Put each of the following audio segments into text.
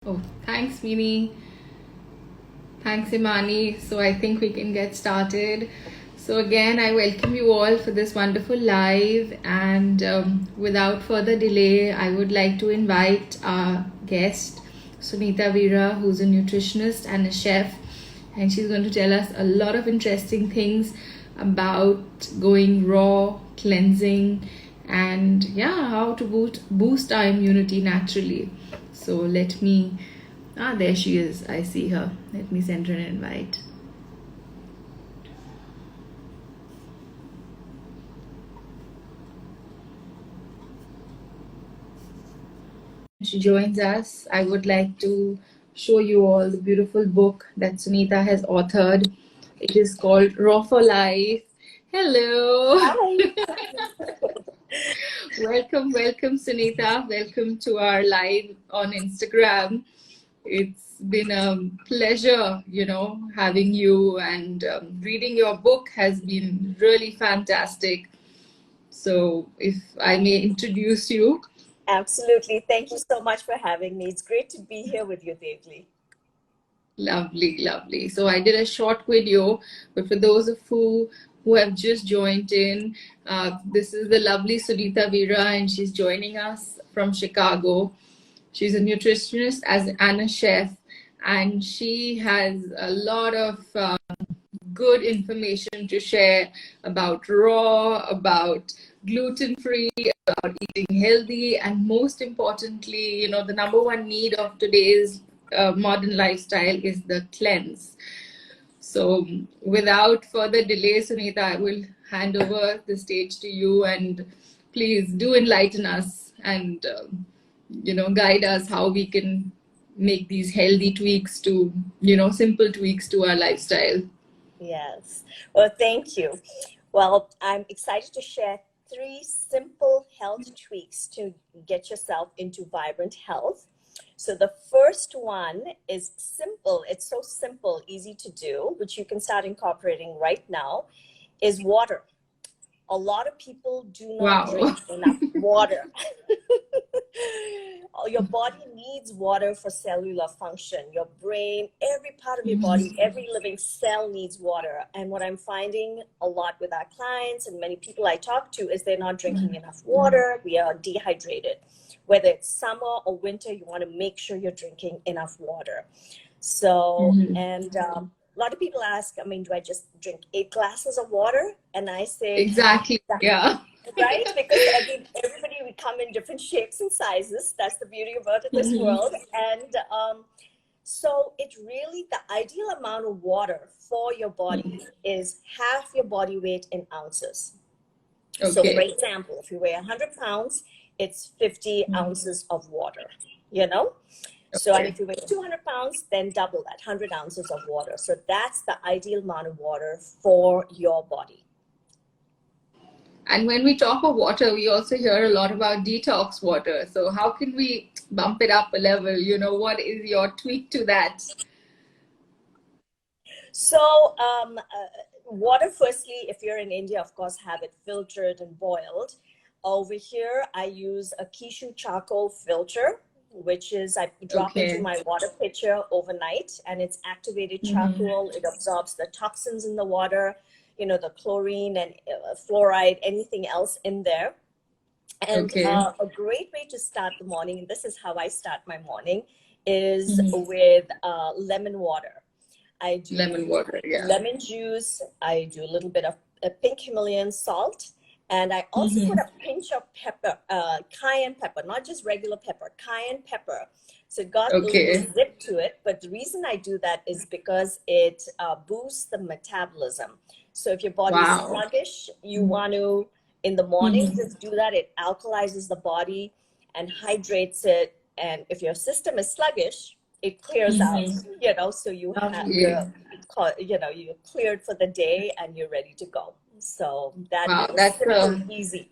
Oh, thanks, Mini. Thanks, Imani. So I think we can get started. So again, I welcome you all for this wonderful live. And without further delay, I would like to invite our guest, Sunita Veera, who's a nutritionist and a chef. And she's going to tell us a lot of interesting things about going raw, cleansing, and yeah, how to boost our immunity naturally. So let me, there she is. I see her. Let me send her an invite. She joins us. I would like to show you all the beautiful book that Sunita has authored. It is called Raw for Life. Hello. Hi. Welcome, Sunita. Welcome to our live on Instagram. It's been a pleasure, having you, and reading your book has been really fantastic. So, if I may introduce you. Absolutely. Thank you so much for having me. It's great to be here with you, Devli. Lovely, lovely. So I did a short video, but for those of who have just joined in, this is the lovely Sunita Veera, and she's joining us from Chicago. She's a nutritionist and a chef, and she has a lot of good information to share about raw, about gluten-free, about eating healthy, and most importantly, the number one need of today's modern lifestyle is the cleanse. So without further delay, Sunita, I will hand over the stage to you, and please do enlighten us and guide us how we can make these healthy tweaks to, simple tweaks to our lifestyle. Yes. Well, thank you. Well, I'm excited to share 3 simple health tweaks to get yourself into vibrant health. So the first one is simple. It's so simple, easy to do, which you can start incorporating right now, is water. A lot of people do not Wow. drink enough water. Your body needs water for cellular function. Your brain, every part of your body, every living cell needs water. And what I'm finding a lot with our clients and many people I talk to is they're not drinking enough water. We are dehydrated. Whether it's summer or winter, you want to make sure you're drinking enough water. So, and a lot of people ask, do I just drink 8 glasses of water? And I say, Exactly. Yeah. right? Because everybody, we come in different shapes and sizes. That's the beauty about this world. And so it really, the ideal amount of water for your body is half your body weight in ounces. Okay. So for example, if you weigh 100 pounds, it's 50 ounces of water, So, and if you weigh 200 pounds, then double that, 100 ounces of water. So that's the ideal amount of water for your body. And when we talk of water, we also hear a lot about detox water. So how can we bump it up a level? What is your tweak to that? So water, firstly, if you're in India, of course, have it filtered and boiled. Over here, I use a Kishu charcoal filter, which is I drop into my water pitcher overnight, and it's activated charcoal. It absorbs the toxins in the water, the chlorine and fluoride, anything else in there. And a great way to start the morning, and this is how I start my morning, is with lemon water. I do lemon water, lemon juice. I do a little bit of pink Himalayan salt. And I also put a pinch of pepper, cayenne pepper, not just regular pepper, cayenne pepper. So it got a little zip to it. But the reason I do that is because it boosts the metabolism. So if your body is sluggish, you want to, in the morning, just do that. It alkalizes the body and hydrates it. And if your system is sluggish, it clears out, so you have you're cleared for the day and you're ready to go. So that's simple, easy.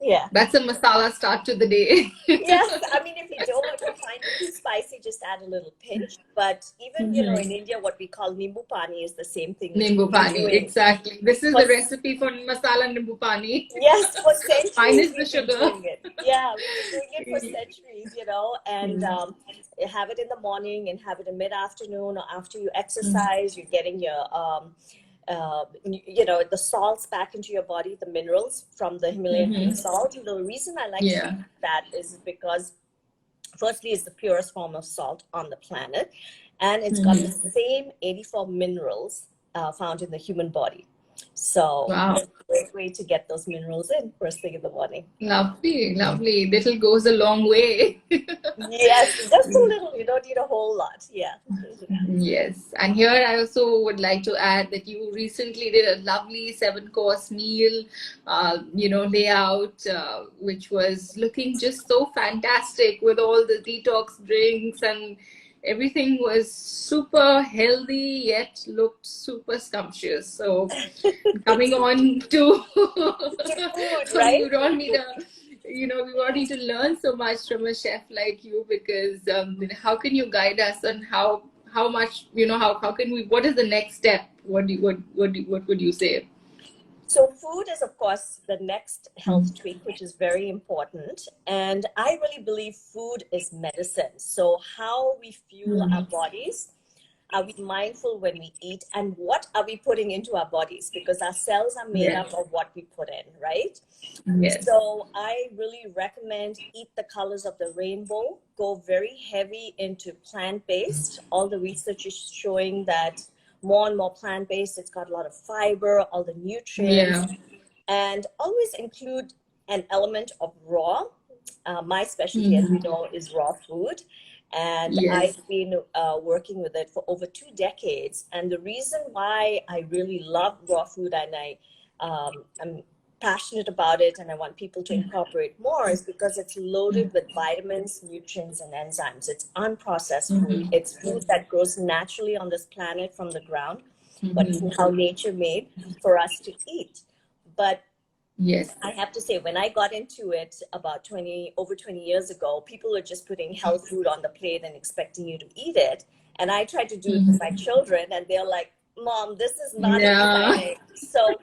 Yeah. That's a masala start to the day. Yes, I mean, if you don't, if you find it too spicy, just add a little pinch. But even, you know, in India, what we call Nimbu pani is the same thing, which Nimbu we've been pani, doing exactly. This is for, the recipe for masala nimbu pani. yes, for Minus centuries the we've been sugar. doing it. Yeah, we've been doing it for centuries, you know, and have it in the morning and have it in mid-afternoon or after you exercise, you're getting your you know, the salts back into your body, the minerals from the Himalayan pink salt. And the reason I like to Yeah. eat that is because, firstly, it's the purest form of salt on the planet, and it's got the same 84 minerals found in the human body. So Wow. it's a great way to get those minerals in first thing in the morning. Lovely, lovely. Little goes a long way. Yes, just a little. You don't need a whole lot. Yeah. Yes. And here I also would like to add that you recently did a lovely 7-course meal, layout, which was looking just so fantastic with all the detox drinks, and everything was super healthy yet looked super scrumptious. So coming on to Food, so right? we would all need we all need to learn so much from a chef like you, because how can you guide us on how much, how can we, what is the next step? What would you say? So food is, of course, the next health tweak, which is very important. And I really believe food is medicine. So how we fuel our bodies, are we mindful when we eat, and what are we putting into our bodies? Because our cells are made Yes. up of what we put in, right? Yes. So I really recommend eat the colors of the rainbow, go very heavy into plant-based. All the research is showing that more and more plant-based, it's got a lot of fiber, all the nutrients, and always include an element of raw. My specialty, as you know, is raw food. And Yes. I've been working with it for over 2 decades. And the reason why I really love raw food, and I'm passionate about it and I want people to incorporate more, is because it's loaded with vitamins, nutrients, and enzymes. It's unprocessed food. It's food that grows naturally on this planet from the ground, but how nature made for us to eat. But Yes. I have to say, when I got into it about over 20 years ago, people were just putting health food on the plate and expecting you to eat it. And I tried to do it with my children, and they're like, Mom, this is not Yeah. exciting. So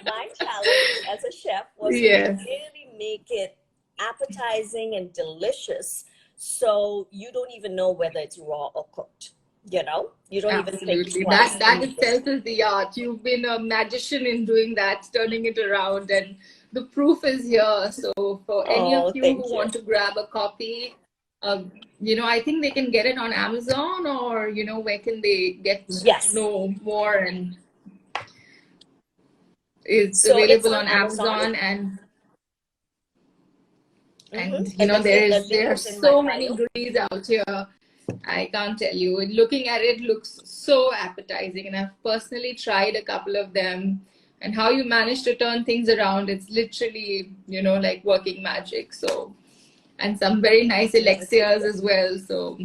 my challenge as a chef was to Yes. really make it appetizing and delicious, so you don't even know whether it's raw or cooked. You know, you don't even think Absolutely. twice. That itself is the art. You've been a magician in doing that, turning it around, and the proof is here. So for any of Oh, you thank who you. want to grab a copy, I think they can get it on Amazon, or where can they get to Yes. know more? And it's So it's available on on Amazon. Amazon, and And the there link are is in my so many bio. goodies out here. I can't tell you. Looking at it looks so appetizing, and I've personally tried a couple of them. And how you manage to turn things around, it's literally, like working magic. So, and some very nice elixirs as well. So,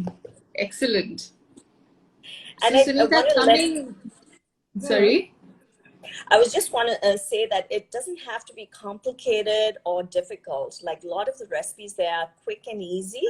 excellent. And So, I want Sunita, to coming, sorry? I was just want to say that it doesn't have to be complicated or difficult. Like a lot of the recipes, they are quick and easy.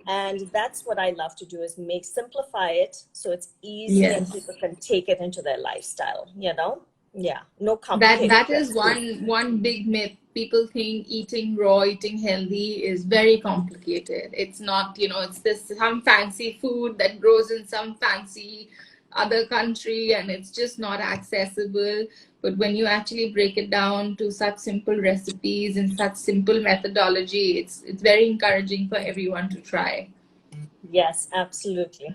And that's what I love to do, is simplify it so it's easy and people can take it into their lifestyle, Yeah, no complicated That is recipes. one big myth. People think eating raw, eating healthy is very complicated. It's not, it's this some fancy food that grows in some fancy other country, and it's just not accessible. But when you actually break it down to such simple recipes and such simple methodology, it's very encouraging for everyone to try. Yes, absolutely.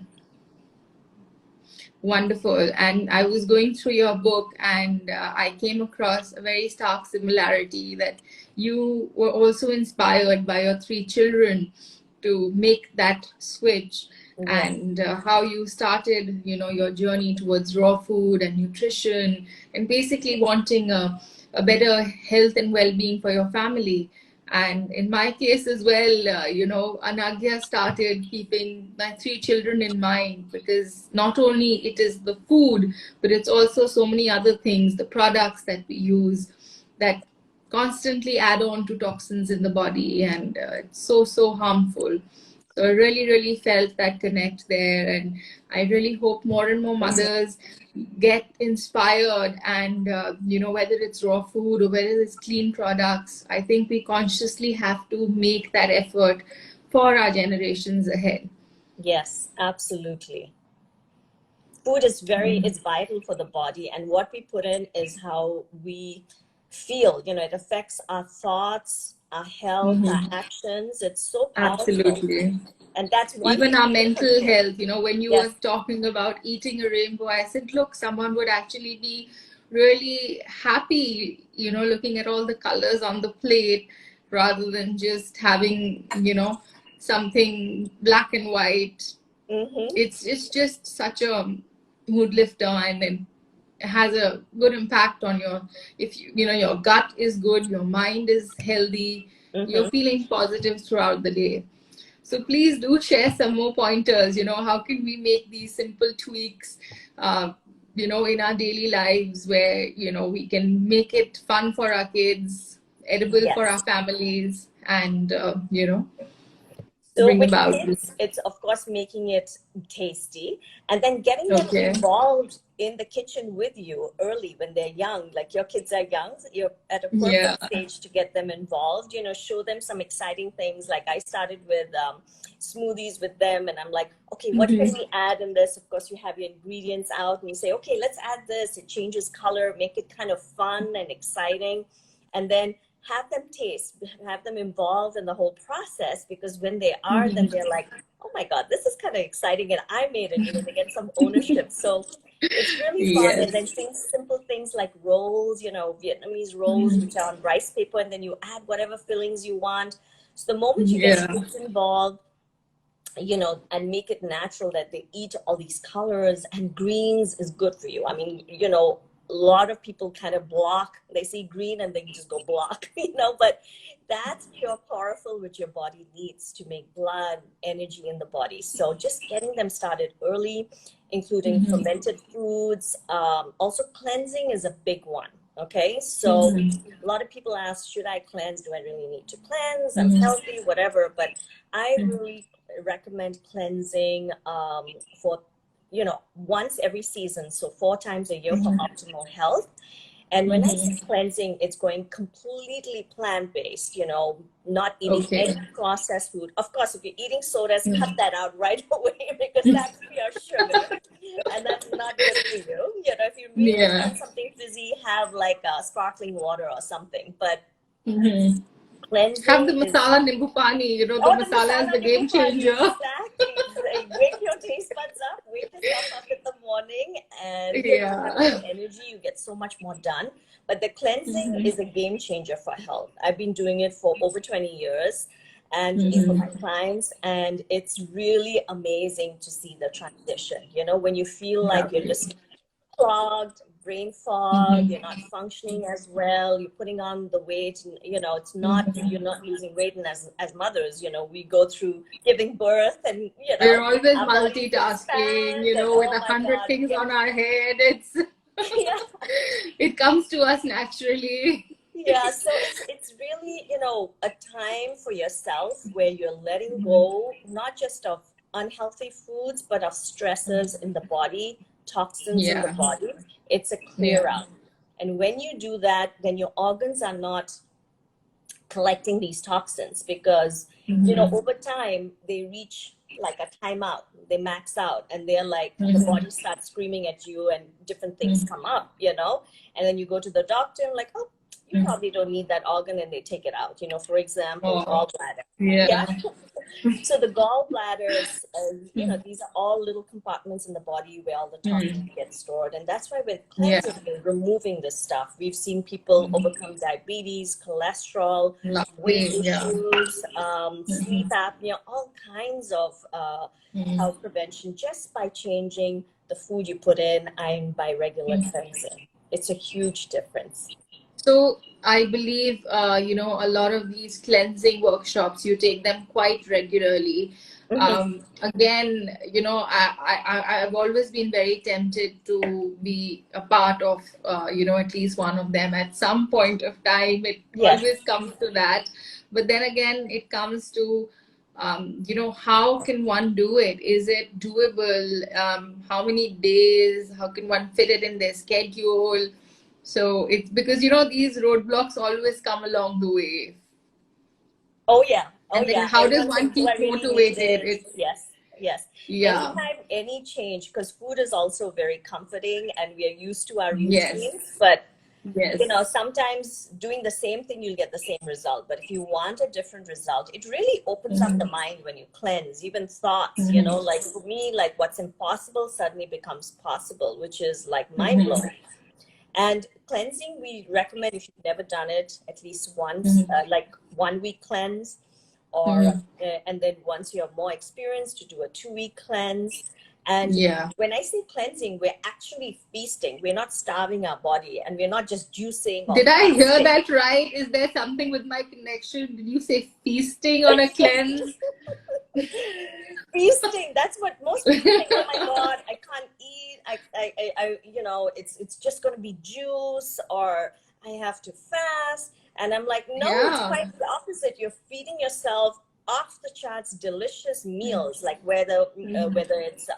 Wonderful. And I was going through your book, and I came across a very stark similarity that you were also inspired by your 3 children to make that switch, and how you started, your journey towards raw food and nutrition, and basically wanting a better health and well-being for your family. And in my case as well, Anagya started keeping my 3 children in mind, because not only it is the food, but it's also so many other things, the products that we use, that constantly add on to toxins in the body, and it's so harmful. So I really, really felt that connect there, and I really hope more and more mothers get inspired, and whether it's raw food or whether it's clean products, I think we consciously have to make that effort for our generations ahead. Yes, absolutely. Food is it's vital for the body, and what we put in is how we feel. It affects our thoughts, our health, our Mm-hmm. actions. It's so powerful, Absolutely. and that's one Even thing our we can mental control. health, when you were Yes. talking about eating a rainbow, I said, look, someone would actually be really happy, looking at all the colors on the plate rather than just having, something black and white. Mm-hmm. It's just such a mood lifter, and then it has a good impact on your, if your gut is good, your mind is healthy, you're Mm-hmm. feeling positive throughout the day. So please do share some more pointers. How can we make these simple tweaks, in our daily lives, where, we can make it fun for our kids, edible for Yes. our families, and, So bring with about this. kids, it's of course making it tasty, and then getting them Okay. involved in the kitchen with you early when they're young. Like your kids are young, you're at a Yeah. perfect stage to get them involved. Show them some exciting things. Like I started with smoothies with them, and I'm like, okay, what can we add in this? Of course, you have your ingredients out, and you say, okay, let's add this. It changes color, make it kind of fun and exciting, and then have them taste, have them involved in the whole process, because when they are, then they're like, oh my God, this is kind of exciting and I made it, they get some ownership. So it's really fun. And then Yes. simple things like rolls, Vietnamese rolls, which are on rice paper, and then you add whatever fillings you want. So the moment you get Yeah. kids involved, and make it natural that they eat all these colors, and greens is good for you. I mean, a lot of people kind of block, they see green and they just go block, but that's pure chlorophyll, which your body needs to make blood, energy in the body. So just getting them started early, including fermented foods. Also, cleansing is a big one. Okay, so a lot of people ask, should I cleanse? Do I really need to cleanse? I'm healthy, whatever. But I really recommend cleansing for once every season, so 4 times a year for optimal health. And when I say cleansing, it's going completely plant-based, not eating Okay. any processed food. Of course, if you're eating sodas, cut that out right away, because that's pure sugar and that's not good for you. If you really Yeah. want something fizzy, have like a sparkling water or something. But Have cleansing the is, masala nimbu pani. The oh, the masala is masala the nimbu game pani, changer. exactly. Wake your taste buds up, wake yourself up in the morning, and you have Yeah. more energy. You get so much more done. But the cleansing is a game changer for health. I've been doing it for over 20 years, and for my clients, and it's really amazing to see the transition. When you feel like you're Lovely. just clogged, brain fog, you're not functioning as well, you're putting on the weight, and it's not, you're not losing weight. And as mothers, we go through giving birth, and We're always our bodies multitasking, expand, and with oh a my hundred God, things on our head. It's yeah. it comes to us naturally. Yeah, so it's really, a time for yourself where you're letting go, not just of unhealthy foods, but of stresses in the body, toxins in the Yeah. body. It's a clear Yeah. out. And when you do that, then your organs are not collecting these toxins, because, over time they reach like a timeout, they max out, and they're like, the body starts screaming at you, and different things come up, and then you go to the doctor and like, oh, you probably don't need that organ, and they take it out, for example, Oh, gallbladder. Yeah. yeah. So the gallbladders, these are all little compartments in the body where all the toxins get stored. And that's why with Yeah. cleansing and removing this stuff, we've seen people overcome diabetes, cholesterol, weight Lovely. Yeah. issues, sleep apnea, all kinds of health prevention, just by changing the food you put in and by regular cleansing. It's a huge difference. So I believe, a lot of these cleansing workshops, you take them quite regularly. Mhm. Again, I've always been very tempted to be a part of, at least one of them at some point of time. It Yes. always comes to that. But then again, it comes to, how can one do it? Is it doable? How many days? How can one fit it in their schedule? So it's because, these roadblocks always come along the way. Oh yeah. Oh And then yeah. how does Everyone one says, "Do I keep really need motivated? this?" It's, Yes. Yes. yeah. Anytime, any change, because food is also very comforting, and we are used to our routines. Yes. But Yes. sometimes doing the same thing, you'll get the same result. But if you want a different result, it really opens up the Hmm. mind when you cleanse, even thoughts. Hmm. Like for me, like what's impossible suddenly becomes possible, which is like mind Hmm. blowing. And cleansing, we recommend, if you've never done it, at least once, Hmm. like 1 week cleanse, or Hmm. and then once you're more experienced, to do a 2 week cleanse. And Yeah. when I say cleansing, we're actually feasting. We're not starving our body, and we're not just juicing or Did I hear fasting. that right? Is there something with my connection? Did you say feasting on a cleanse? Feasting, that's what most people think. Oh my god, I can't eat. It's just going to be juice, or I have to fast. And I'm like, no, it's Yeah. quite the opposite. You're feeding yourself off the charts delicious meals, like whether it's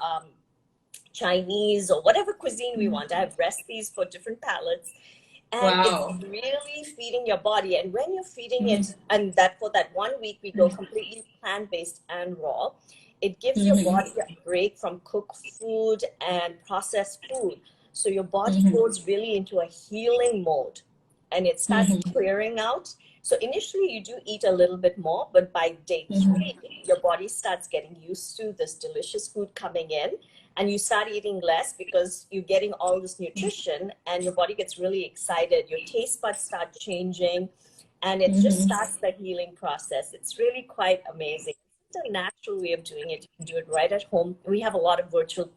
Chinese or whatever cuisine we want. I have recipes for different palates, and it's Wow. really feeding your body. And when you're feeding it, and that for that 1 week we go completely plant-based and raw, it gives your Hmm. body a break from cooked food and processed food. So your body Hmm. goes really into a healing mode, and it starts Hmm. clearing out. So initially you do eat a little bit more, but by day Hmm. 3 your body starts getting used to this delicious food coming in, and you start eating less because you're getting all this nutrition, and your body gets really excited. Your taste buds start changing, and it just Hmm. starts the healing process. It's really quite amazing. It's a natural way of doing it. You can do it right at home. We have a lot of virtual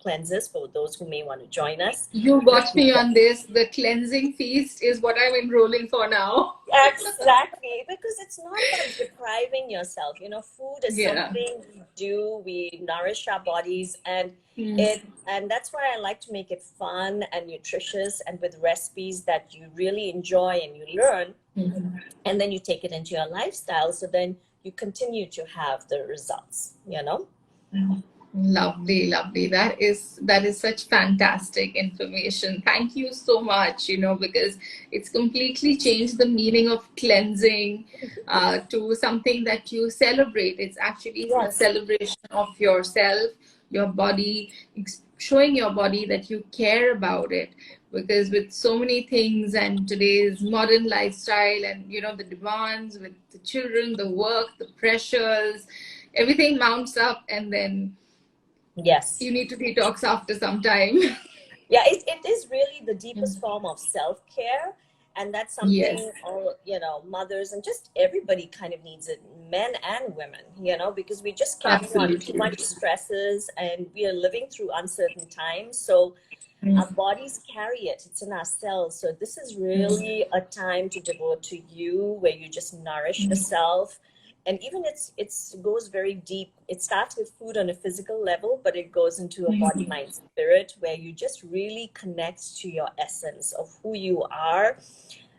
cleanses for those who may want to join us. You got me on this. The cleansing feast is what I'm enrolling for now. Exactly, because it's not about depriving yourself. Food is Yeah. something we do. We nourish our bodies, and Mm. and that's why I like to make it fun and nutritious, and with recipes that you really enjoy and you learn, Mhm. and then you take it into your lifestyle. So then you continue to have the results. Lovely, lovely. That is such fantastic information. Thank you so much, because it's completely changed the meaning of cleansing to something that you celebrate. It's actually a Yes. celebration of yourself, your body, showing your body that you care about it. Because with so many things and today's modern lifestyle and the demands with the children, the work, the pressures, everything mounts up, and then Yes. you need to detox after some time. Yeah, it is really the deepest form of self-care, and that's something Yes, all mothers and just everybody kind of needs it, men and women, because we're just carrying on too absolutely. much stresses, and we are living through uncertain times. So our Mm. bodies carry it, it's in our cells. So this is really a time to devote to you, where you just nourish yourself. And even it's goes very deep. It starts with food on a physical level, but it goes into a body, mind, spirit, where you just really connect to your essence of who you are.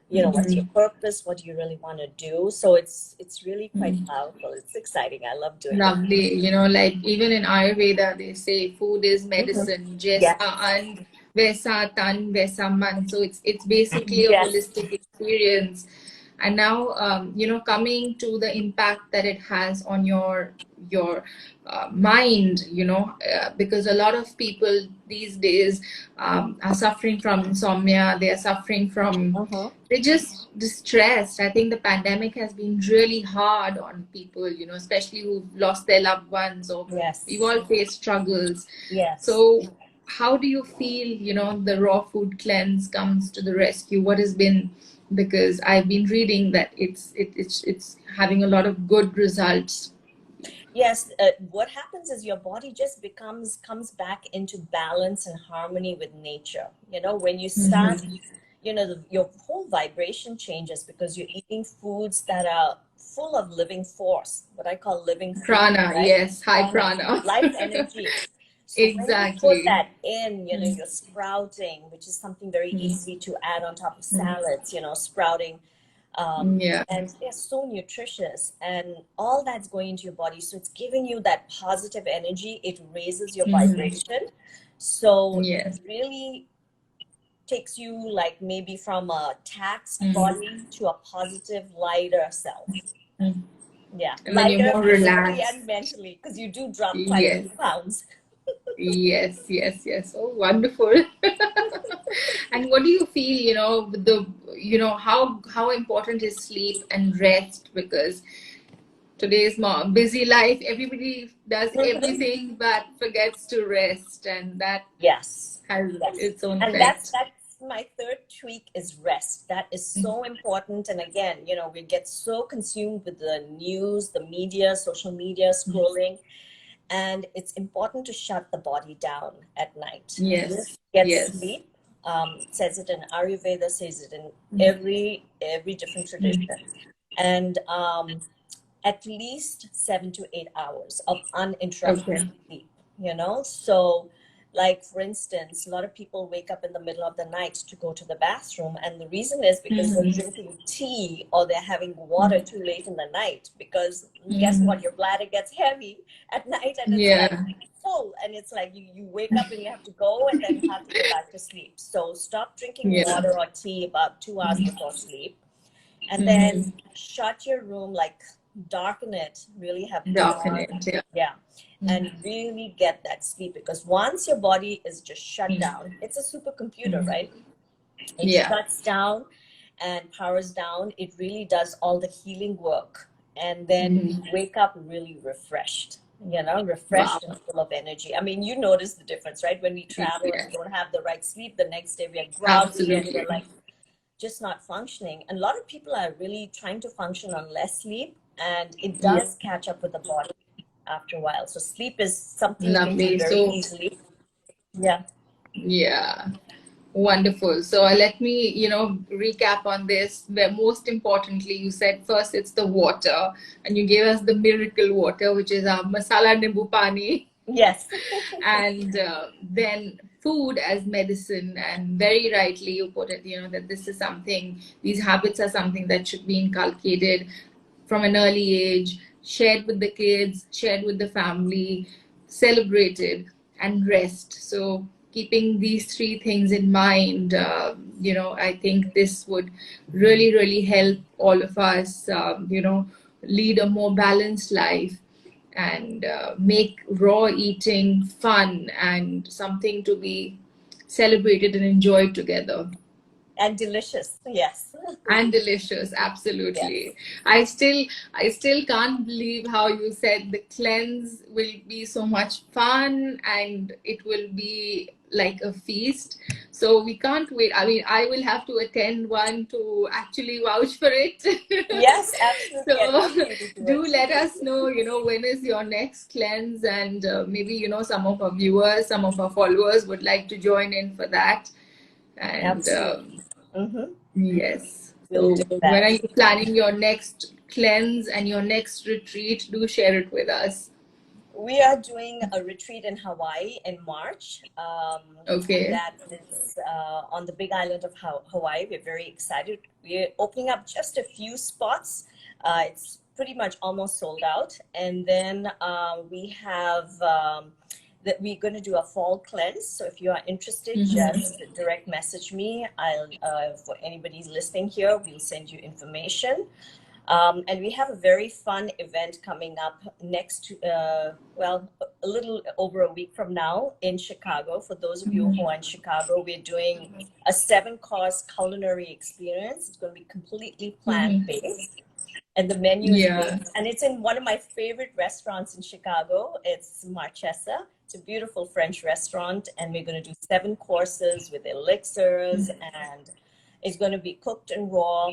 What's your purpose, what do you really want to do. So it's really quite powerful. It's exciting. I love doing it. Lovely. Like even in Ayurveda, they say food is Mhm. medicine. Jaisa Yes. an, vaisa tan, vaisa man. So it's basically a Yes. holistic experience. And now, coming to the impact that it has on your mind, because a lot of people these days are suffering from insomnia. They are suffering from, Uh-huh. they're just distressed. I think the pandemic has been really hard on people, especially who've lost their loved ones, or we've Yes. all faced struggles. Yes. So how do you feel, the raw food cleanse comes to the rescue? What has been, because I've been reading that it's having a lot of good results. Yes, what happens is your body just comes back into balance and harmony with nature. When you start, Mhm. your whole vibration changes, because you're eating foods that are full of living force, what I call living force, Prana, right? yes, high prana. Life energy. So when you put Exactly. that in, you know, you're sprouting, which is something very easy to add on top of salads, you know, sprouting. Yeah. And they're so nutritious, and all that's going into your body. So it's giving you that positive energy. It raises your vibration. So it Yes. really takes you like maybe from a taxed body to a positive, lighter self. Yeah, And then you're lighter more physically and relaxed. mentally, because you do drop quite a Yes. few pounds. Yes, yes, yes. Oh, wonderful. And what do you feel, with how important is sleep and rest? Because today's busy life, everybody does everything but forgets to rest, and that Yes, has yes. its own And that's effect. my third tweak is rest. That is so important. And again, you know, we get so consumed with the news, the media, social media, scrolling, and it's important to shut the body down at night. Really Yes, get yes. sleep. It says it in Ayurveda, says it in every different tradition. And at least 7 to 8 hours of uninterrupted Okay. sleep, you know? So, like, for instance, a lot of people wake up in the middle of the night to go to the bathroom. And the reason is because they're drinking tea or they're having water too late in the night. Because guess what? Your bladder gets heavy at night and it's like Yeah. full. And it's like you wake up and you have to go and then you have to go back to sleep. So, stop drinking Yeah. water or tea about 2 hours before sleep. And then shut your room, like darken it, really have Darken dark, it. Yeah. yeah, and really get that sleep, because once your body is just shut down, it's a supercomputer, right? It Yeah. shuts down and powers down. It really does all the healing work, and then we wake up really refreshed, you know, Wow. refreshed and full of energy. I mean, you notice the difference, right? When we travel and Yes. we don't have the right sleep, the next day we are groggy and Absolutely. we're like just not functioning. And a lot of people are really trying to function on less sleep, and it Yeah. does catch up with the body after a while. So sleep is something you can do Lovely. very So, easily. Yeah. yeah. Wonderful. So let me, recap on this. Where most importantly, you said first it's the water, and you gave us the miracle water, which is our Masala Nimbu pani, Yes. and then food as medicine. And very rightly you put it, that this is something, these habits are something that should be inculcated from an early age, shared with the kids, shared with the family, celebrated, and rest. So, keeping these three things in mind, I think this would really, really help all of us, lead a more balanced life and make raw eating fun and something to be celebrated and enjoyed together. And delicious. Yes. And delicious, Yes. absolutely. I still can't believe how you said the cleanse will be so much fun and it will be like a feast. So we can't wait. I mean, I will have to attend one to actually vouch for it. Yes, absolutely. I'd So love for you to do do it. let us know, when is your next cleanse, and maybe, some of our viewers, some of our followers would like to join in for that. And Absolutely. Mm-hmm. yes. We'll So do when are that. you planning your next cleanse and your next retreat? Do share it with us. We are doing a retreat in Hawaii in March. Okay. That is on the big island of Hawaii. We're very excited. We're opening up just a few spots. It's pretty much almost sold out. And then we have that we're going to do a fall cleanse. So if you are interested, just direct message me. I'll for anybody listening here, we'll send you information. And we have a very fun event coming up next, well, a little over a week from now in Chicago. For those of you who are in Chicago, we're doing a 7-course culinary experience. It's going to be completely plant-based. And the menu is Yeah. great. And it's in one of my favorite restaurants in Chicago. It's Marchesa. It's a beautiful French restaurant. And we're going to do 7 courses with elixirs. And it's going to be cooked and raw.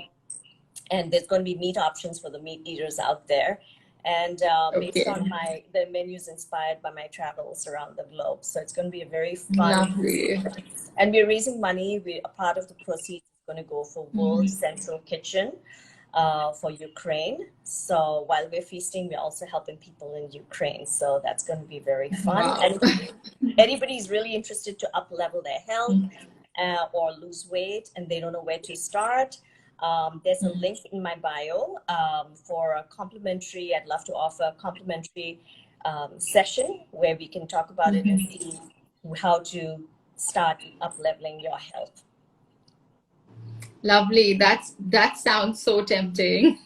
And there's going to be meat options for the meat eaters out there. And based Okay. on the menus inspired by my travels around the globe. So it's going to be a very fun Lovely. experience. And we're raising money. A part of the proceeds is going to go for World Central Kitchen. for Ukraine. So while we're feasting, we're also helping people in Ukraine. So that's going to be very fun. Wow. And anybody's really interested to up level their health or lose weight and they don't know where to start, there's a link in my bio for a complimentary, I'd love to offer a complimentary session where we can talk about it and see how to start up leveling your health. Lovely. That sounds so tempting.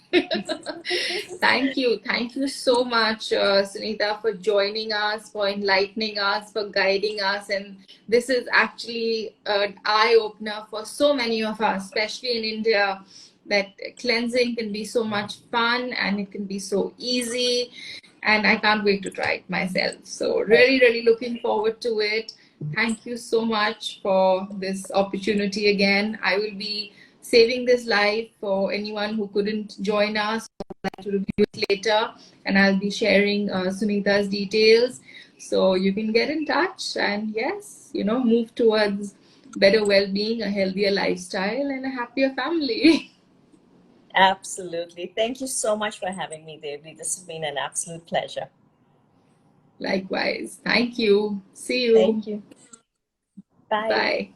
Thank you. Thank you so much, Sunita, for joining us, for enlightening us, for guiding us. And this is actually an eye-opener for so many of us, especially in India, that cleansing can be so much fun and it can be so easy. And I can't wait to try it myself. So really, really looking forward to it. Thank you so much for this opportunity again. I will be saving this live for anyone who couldn't join us to review it later, and I'll be sharing Sunita's details so you can get in touch and yes, move towards better well-being, a healthier lifestyle, and a happier family. Absolutely. Thank you so much for having me, Devli. This has been an absolute pleasure. Likewise. Thank you. See you. Thank you. Bye. Bye.